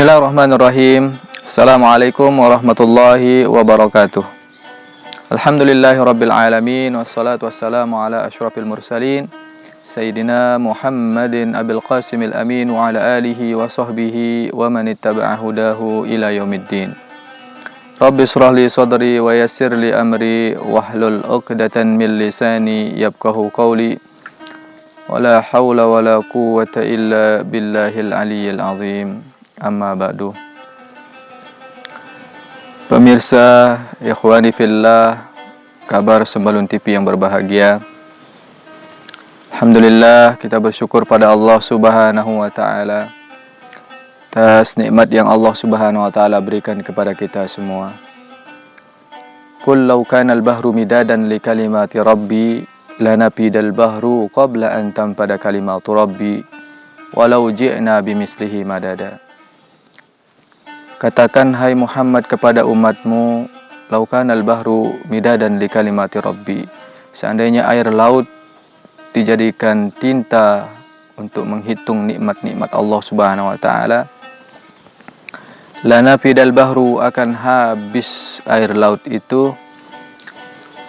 Bismillahirrahmanirrahim. Assalamualaikum warahmatullahi wabarakatuh. Alhamdulillahirabbil alamin wassalatu wassalamu ala asyrafil mursalin Sayyidina Muhammadin abil qasimil amin wa ala alihi wa sahbihi wa man ittaba'a hudahu ila yaumiddin. Rabbi shrah li sadri wa yassir li amri wahlul 'uqdatan min lisani yafqahu qawli. Wala haula wala quwwata illa billahil aliyyil azim. Amma ba'du. Pemirsa, ikhwani fillah, kabar Sembalun TV yang berbahagia. Alhamdulillah, kita bersyukur pada Allah Subhanahu wa taala atas nikmat yang Allah Subhanahu wa taala berikan kepada kita semua. Qul law kana al-bahru midadan li kalimati rabbi lanafidal bahru qabla an tanfada kalimatu rabbi walau ji'na bimislihi madada. Katakan hai Muhammad kepada umatmu, laukanal bahru midadan li kalimati rabbi. Seandainya air laut dijadikan tinta untuk menghitung nikmat-nikmat Allah Subhanahu wa taala, lanafidal bahru, akan habis air laut itu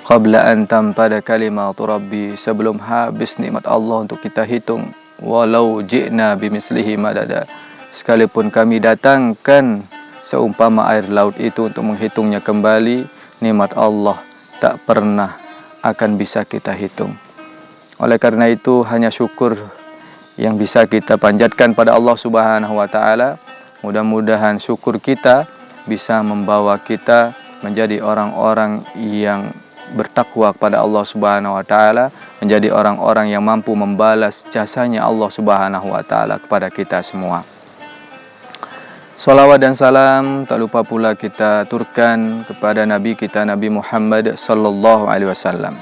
qabla an tanfada kalimatu rabbi, sebelum habis nikmat Allah untuk kita hitung. Walau ji'na bimislihi madada, sekalipun kami datangkan seumpama air laut itu untuk menghitungnya kembali, nikmat Allah tak pernah akan bisa kita hitung. Oleh karena itu, hanya syukur yang bisa kita panjatkan pada Allah Subhanahu wa taala. Mudah-mudahan syukur kita bisa membawa kita menjadi orang-orang yang bertakwa kepada Allah Subhanahu wa taala, menjadi orang-orang yang mampu membalas jasanya Allah Subhanahu wa taala kepada kita semua. Salawat dan salam tak lupa pula kita aturkan kepada Nabi kita, Nabi Muhammad sallallahu alaihi wasallam.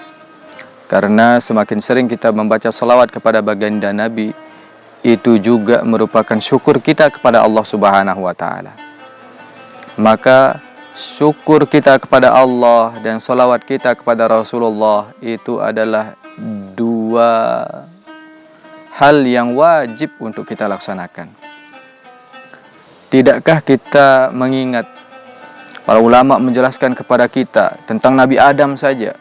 Karena semakin sering kita membaca salawat kepada baginda Nabi, itu juga merupakan syukur kita kepada Allah Subhanahu wa taala. Maka syukur kita kepada Allah dan salawat kita kepada Rasulullah itu adalah dua hal yang wajib untuk kita laksanakan. Tidakkah kita mengingat para ulama menjelaskan kepada kita tentang Nabi Adam saja.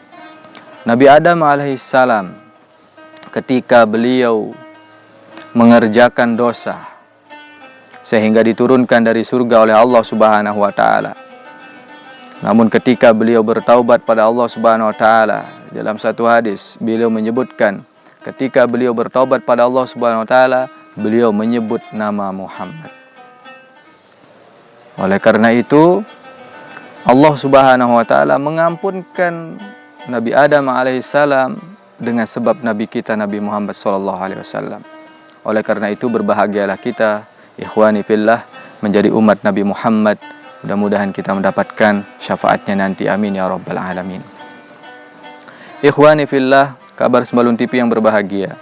Nabi Adam alaihissalam ketika beliau mengerjakan dosa sehingga diturunkan dari surga oleh Allah Subhanahu wa taala. Namun ketika beliau bertaubat pada Allah Subhanahu wa taala, dalam satu hadis beliau menyebutkan ketika beliau bertaubat pada Allah Subhanahu wa taala, beliau menyebut nama Muhammad. Oleh karena itu, Allah Subhanahu wa taala mengampunkan Nabi Adam alaihissalam dengan sebab Nabi kita Nabi Muhammad sallallahu alaihi wasallam. Oleh karena itu, berbahagialah kita, ikhwani fillah, menjadi umat Nabi Muhammad. Mudah-mudahan kita mendapatkan syafaatnya nanti. Amin ya rabbal alamin. Ikhwani fillah, kabar Sembalun TV yang berbahagia.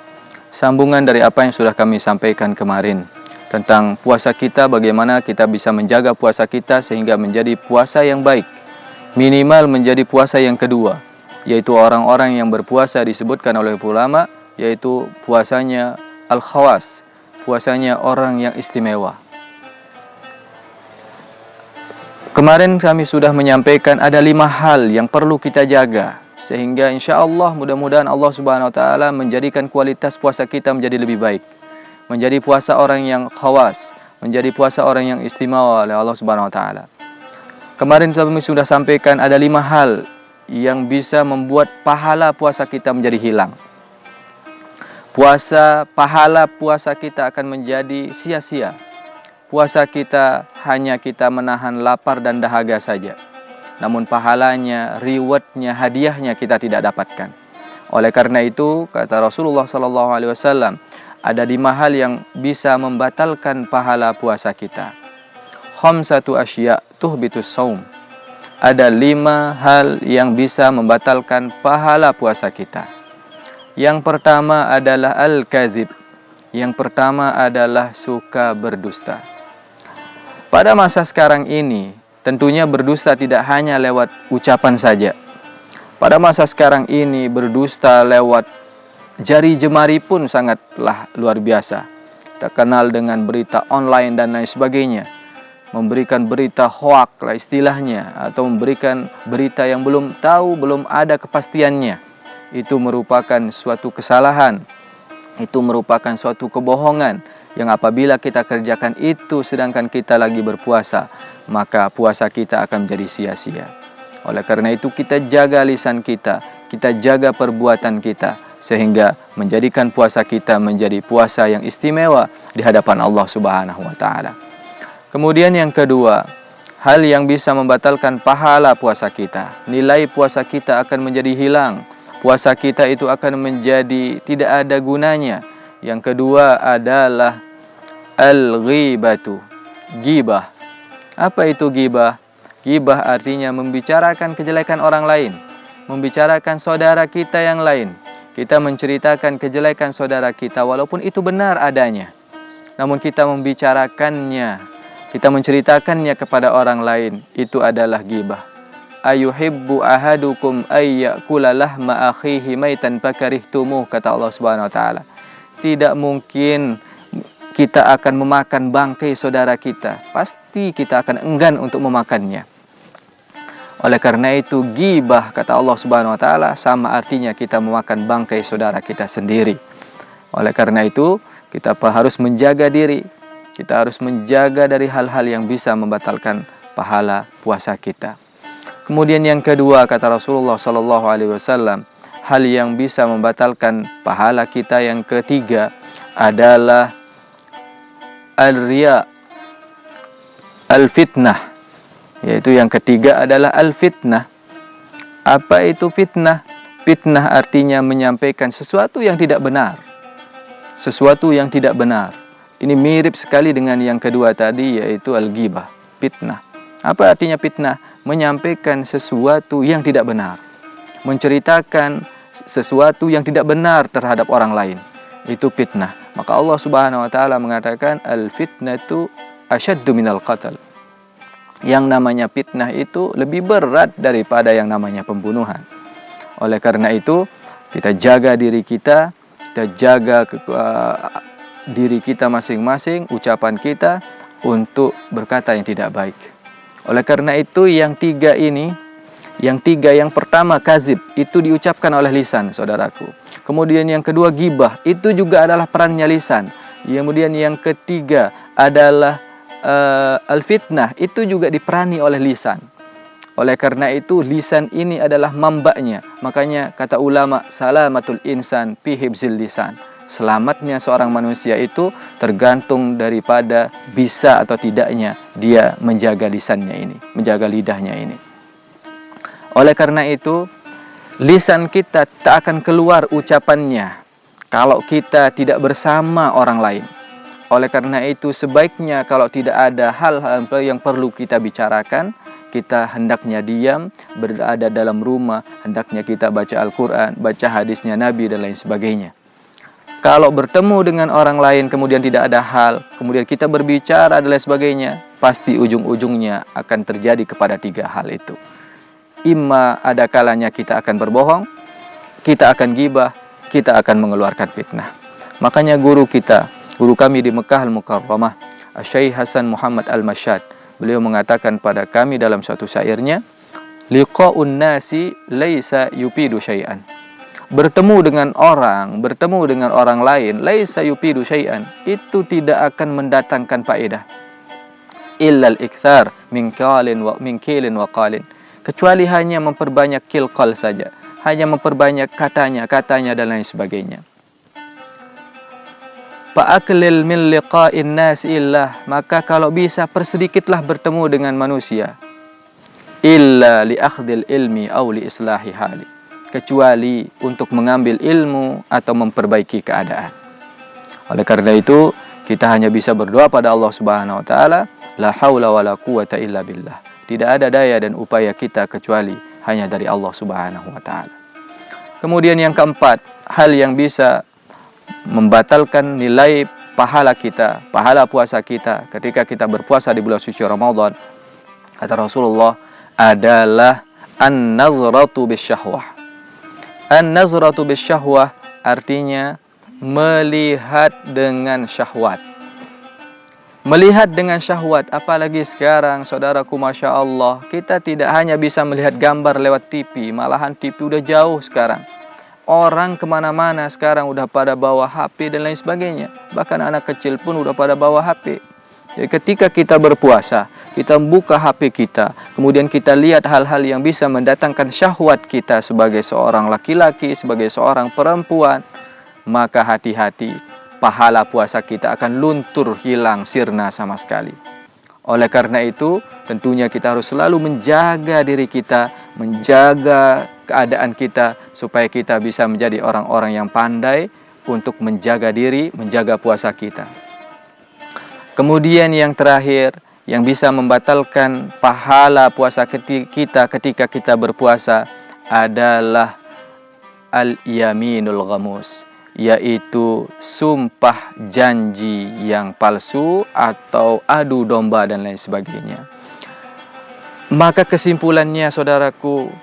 Sambungan dari apa yang sudah kami sampaikan kemarin tentang puasa kita, bagaimana kita bisa menjaga puasa kita sehingga menjadi puasa yang baik. Minimal menjadi puasa yang kedua, yaitu orang-orang yang berpuasa disebutkan oleh ulama, yaitu puasanya al-khawas, puasanya orang yang istimewa. Kemarin kami sudah menyampaikan ada 5 hal yang perlu kita jaga, sehingga insya Allah mudah-mudahan Allah Subhanahu wa taala menjadikan kualitas puasa kita menjadi lebih baik, menjadi puasa orang yang khawas, menjadi puasa orang yang istimewa oleh Allah Subhanahu wa taala. Kemarin kami sudah sampaikan ada 5 hal yang bisa membuat pahala puasa kita menjadi hilang. Pahala puasa kita akan menjadi sia-sia. Puasa kita hanya kita menahan lapar dan dahaga saja. Namun pahalanya, rewardnya, hadiahnya kita tidak dapatkan. Oleh karena itu, kata Rasulullah sallallahu alaihi wasallam, ada 5 hal yang bisa membatalkan pahala puasa kita. Khamsatu asya' tuhbitus shaum. Ada 5 hal yang bisa membatalkan pahala puasa kita. Yang pertama adalah al-kazib. Yang pertama adalah suka berdusta. Pada masa sekarang ini, tentunya berdusta tidak hanya lewat ucapan saja. Pada masa sekarang ini berdusta lewat jari jemari pun sangatlah luar biasa. Kita kenal dengan berita online dan lain sebagainya. memberikan berita hoak lah istilahnya, atau memberikan berita yang belum tahu, belum ada kepastiannya, itu merupakan suatu kesalahan, itu merupakan suatu kebohongan yang apabila kita kerjakan itu sedangkan kita lagi berpuasa, maka puasa kita akan menjadi sia-sia. Oleh karena itu kita jaga lisan kita jaga perbuatan kita, sehingga menjadikan puasa kita menjadi puasa yang istimewa di hadapan Allah Subhanahu wa taala. Kemudian yang kedua, hal yang bisa membatalkan pahala puasa kita. Nilai puasa kita akan menjadi hilang. Puasa kita itu akan menjadi tidak ada gunanya. Yang kedua adalah al-ghibatu, ghibah. Apa itu ghibah? Ghibah artinya membicarakan kejelekan orang lain, membicarakan saudara kita yang lain. Kita menceritakan kejelekan saudara kita walaupun itu benar adanya, namun kita membicarakannya, kita menceritakannya kepada orang lain, itu adalah ghibah. Ayuhibbu ahadukum ayyakula lahma akhihi maitan fakarihtumuh, kata Allah Subhanahu wa taala. Tidak mungkin kita akan memakan bangkai saudara kita, pasti kita akan enggan untuk memakannya. Oleh karena itu ghibah, kata Allah Subhanahu wa taala, sama artinya kita memakan bangkai saudara kita sendiri. Oleh karena itu kita harus menjaga diri, kita harus menjaga dari hal-hal yang bisa membatalkan pahala puasa kita. Kemudian yang kedua, kata Rasulullah sallallahu alaihi wasallam, hal yang bisa membatalkan pahala kita yang ketiga adalah al-riya, al-fitnah. Yaitu yang ketiga adalah al-fitnah. Apa itu fitnah? Fitnah artinya menyampaikan sesuatu yang tidak benar. Sesuatu yang tidak benar. Ini mirip sekali dengan yang kedua tadi, yaitu al-ghibah, fitnah. Apa artinya fitnah? Menyampaikan sesuatu yang tidak benar, menceritakan sesuatu yang tidak benar terhadap orang lain, itu fitnah. Maka Allah Subhanahu wa taala mengatakan al-fitnatu asyaddu minal qatl. Yang namanya fitnah itu lebih berat daripada yang namanya pembunuhan. Oleh karena itu kita jaga diri kita, jaga diri kita masing-masing, ucapan kita untuk berkata yang tidak baik. Oleh karena itu yang tiga ini, yang pertama kazib, itu diucapkan oleh lisan, saudaraku. Kemudian yang kedua ghibah, itu juga adalah perannya lisan. Kemudian yang ketiga adalah al-fitnah, itu juga diperani oleh lisan. Oleh karena itu lisan ini adalah mambaknya. Makanya kata ulama, salamatul insan fi hibzil lisan. Selamatnya seorang manusia itu tergantung daripada bisa atau tidaknya dia menjaga lisannya ini, menjaga lidahnya ini. Oleh karena itu, lisan kita tak akan keluar ucapannya kalau kita tidak bersama orang lain. Oleh karena itu, sebaiknya kalau tidak ada hal-hal yang perlu kita bicarakan, kita hendaknya diam, berada dalam rumah, hendaknya kita baca Al-Quran, baca hadisnya Nabi dan lain sebagainya. Kalau bertemu dengan orang lain kemudian tidak ada hal, kemudian kita berbicara dan lain sebagainya, pasti ujung-ujungnya akan terjadi kepada tiga hal itu. Imma ada kalanya kita akan berbohong, kita akan ghibah, kita akan mengeluarkan fitnah. Makanya guru kami di Mekah Al-Mukarramah, Syekh Hasan Muhammad Al-Masyad, beliau mengatakan pada kami dalam suatu syairnya, liqa'un nasi laisa yufidu syai'an. Bertemu dengan orang lain, laisa yufidu syai'an, itu tidak akan mendatangkan faedah. Illal iktsar min kilin wa qalin. Kecuali hanya memperbanyak kilqal saja, hanya memperbanyak katanya dan lain sebagainya. Fa'aklil min liqa'in nas illah, maka kalau bisa persedikitlah bertemu dengan manusia. Illa li akhdil ilmi aw li islahi hali, kecuali untuk mengambil ilmu atau memperbaiki keadaan. Oleh karena itu, kita hanya bisa berdoa pada Allah Subhanahu wa taala, la haula wala quwata illa billah. Tidak ada daya dan upaya kita kecuali hanya dari Allah Subhanahu wa taala. Kemudian yang keempat, hal yang bisa membatalkan nilai pahala kita, pahala puasa kita ketika kita berpuasa di bulan suci Ramadan, kata Rasulullah, adalah an-nazratu bisyahwah. An-nazratu bisyahwah artinya melihat dengan syahwat. Melihat dengan syahwat, apalagi sekarang saudaraku, Masya Allah, kita tidak hanya bisa melihat gambar lewat TV, malahan TV udah jauh sekarang. Orang kemana-mana sekarang udah pada bawa HP dan lain sebagainya. Bahkan anak kecil pun udah pada bawa HP. Jadi ketika kita berpuasa, kita buka HP kita, kemudian kita lihat hal-hal yang bisa mendatangkan syahwat kita sebagai seorang laki-laki, sebagai seorang perempuan, maka hati-hati, pahala puasa kita akan luntur, hilang, sirna sama sekali. Oleh karena itu, tentunya kita harus selalu menjaga diri kita, menjaga keadaan kita, supaya kita bisa menjadi orang-orang yang pandai untuk menjaga diri, menjaga puasa kita. Kemudian yang terakhir, yang bisa membatalkan pahala puasa kita ketika kita berpuasa adalah al-yaminul ghamus, yaitu sumpah janji yang palsu atau adu domba dan lain sebagainya. Maka kesimpulannya saudaraku,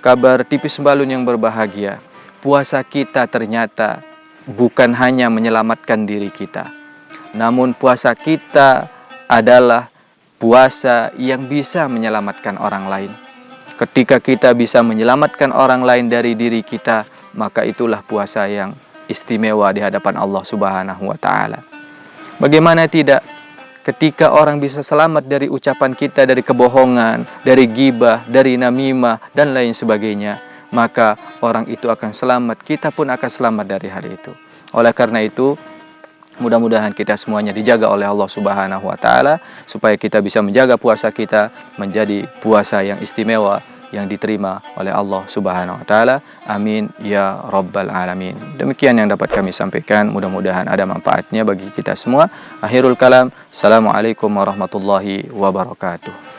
kabar tipis balun yang berbahagia, puasa kita ternyata bukan hanya menyelamatkan diri kita, namun puasa kita adalah puasa yang bisa menyelamatkan orang lain. Ketika kita bisa menyelamatkan orang lain dari diri kita, maka itulah puasa yang istimewa di hadapan Allah Subhanahu wa Ta'ala. Bagaimana tidak, ketika orang bisa selamat dari ucapan kita, dari kebohongan, dari ghibah, dari namimah dan lain sebagainya, maka orang itu akan selamat, kita pun akan selamat dari hal itu. Oleh karena itu, mudah-mudahan kita semuanya dijaga oleh Allah Subhanahu wa Ta'ala, supaya kita bisa menjaga puasa kita menjadi puasa yang istimewa, yang diterima oleh Allah Subhanahu wa Ta'ala. Amin ya rabbal alamin. Demikian yang dapat kami sampaikan, mudah-mudahan ada manfaatnya bagi kita semua. Akhirul kalam, assalamualaikum warahmatullahi wabarakatuh.